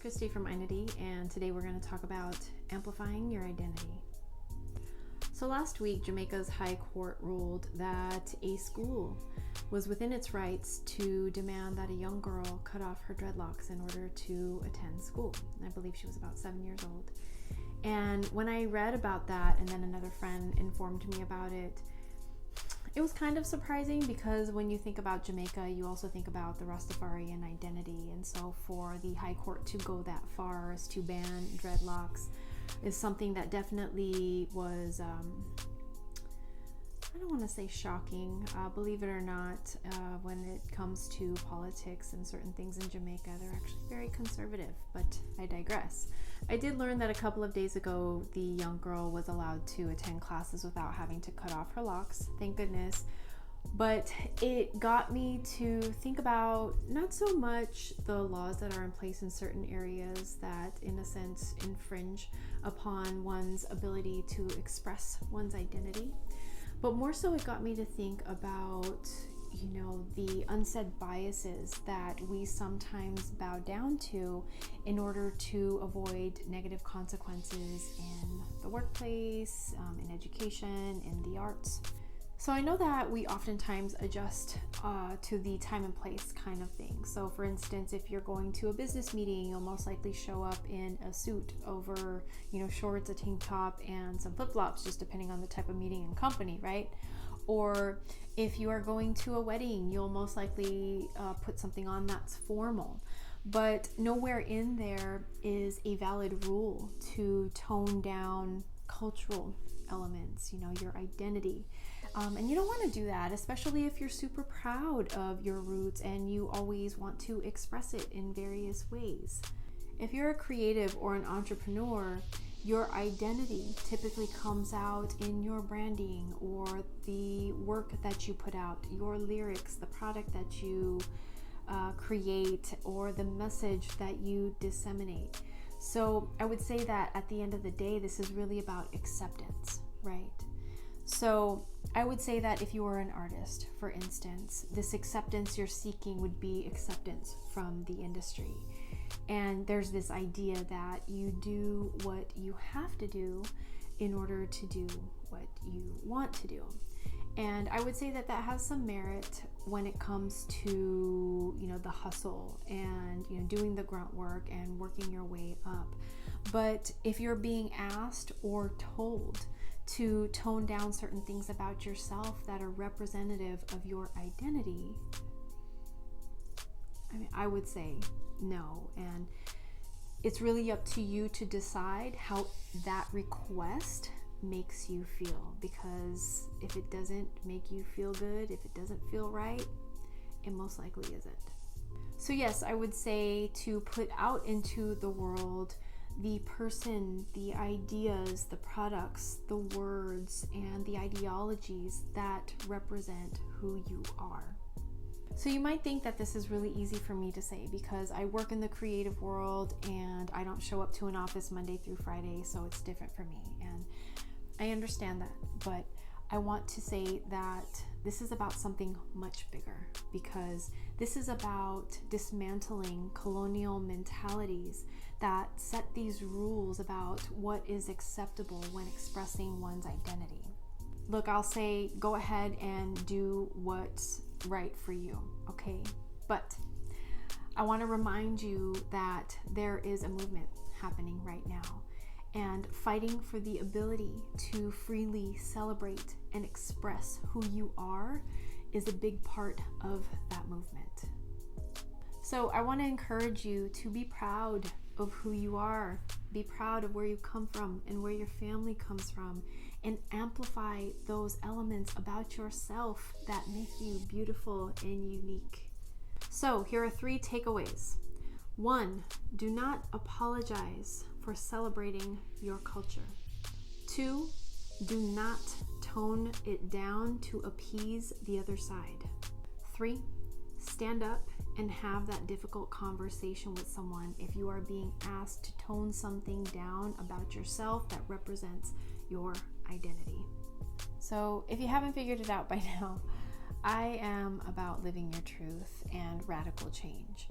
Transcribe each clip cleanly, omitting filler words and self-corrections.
Christy from Inity, and today we're going to talk about amplifying your identity. So last week, Jamaica's High Court ruled that a school was within its rights to demand that a young girl cut off her dreadlocks in order to attend school. I believe she was about 7 years old. And when I read about that, and then another friend informed me about it, it was kind of surprising because when you think about Jamaica, you also think about the Rastafarian identity. And so for the High Court to go that far as to ban dreadlocks is something that definitely was, I don't want to say shocking, believe it or not, when it comes to politics and certain things in Jamaica. They're actually very conservative, but I digress. I did learn that a couple of days ago, the young girl was allowed to attend classes without having to cut off her locks, thank goodness. But it got me to think about not so much the laws that are in place in certain areas that, in a sense, infringe upon one's ability to express one's identity, but more so it got me to think about, the unsaid biases that we sometimes bow down to in order to avoid negative consequences in the workplace, in education, in the arts. So I know that we oftentimes adjust to the time and place kind of thing. So for instance, if you're going to a business meeting, you'll most likely show up in a suit over, shorts, a tank top, and some flip-flops, just depending on the type of meeting and company, right? Or if you are going to a wedding, you'll most likely put something on that's formal. But nowhere in there is a valid rule to tone down cultural elements, your identity. And you don't want to do that, especially if you're super proud of your roots and you always want to express it in various ways. If you're a creative or an entrepreneur, your identity typically comes out in your branding or the work that you put out, your lyrics, the product that you create, or the message that you disseminate. So I would say that at the end of the day, this is really about acceptance, right? So I would say that if you are an artist, for instance, this acceptance you're seeking would be acceptance from the industry. And there's this idea that you do what you have to do in order to do what you want to do. And I would say that that has some merit when it comes to, the hustle and, doing the grunt work and working your way up. But if you're being asked or told to tone down certain things about yourself that are representative of your identity, I would say no. And it's really up to you to decide how that request makes you feel, because if it doesn't make you feel good, if it doesn't feel right, it most likely isn't. So yes, I would say to put out into the world the person, the ideas, the products, the words, and the ideologies that represent who you are. So you might think that this is really easy for me to say because I work in the creative world and I don't show up to an office Monday through Friday, so it's different for me. And I understand that, but I want to say that this is about something much bigger, because this is about dismantling colonial mentalities that set these rules about what is acceptable when expressing one's identity. Look, I'll say go ahead and do what's right for you, okay? But I want to remind you that there is a movement happening right now, and fighting for the ability to freely celebrate and express who you are is a big part of that movement. So I want to encourage you to be proud of who you are, be proud of where you come from and where your family comes from, and amplify those elements about yourself that make you beautiful and unique. So here are 3 takeaways. 1, do not apologize for celebrating your culture. 2, do not tone it down to appease the other side. 3, stand up and have that difficult conversation with someone if you are being asked to tone something down about yourself that represents your identity. So if you haven't figured it out by now, I am about living your truth and radical change.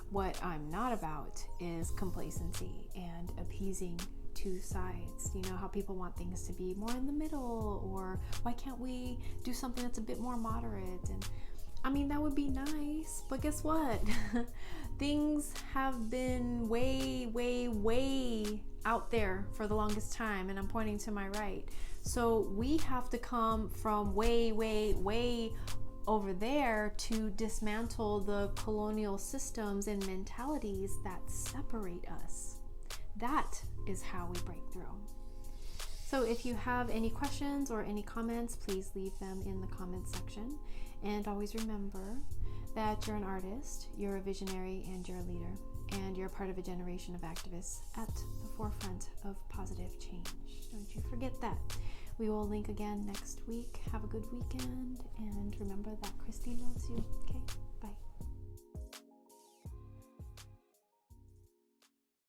What I'm not about is complacency and appeasing two sides. You know how people want things to be more in the middle, or why can't we do something that's a bit more moderate? And I mean, that would be nice, but guess what? Things have been way out there for the longest time, and I'm pointing to my right. So we have to come from way over there to dismantle the colonial systems and mentalities that separate us. That is how we break through. So if you have any questions or any comments, please leave them in the comments section. And always remember that you're an artist, you're a visionary, and you're a leader. And you're part of a generation of activists at the forefront of positive change. Don't you forget that. We will link again next week. Have a good weekend, and remember that Christy loves you, okay?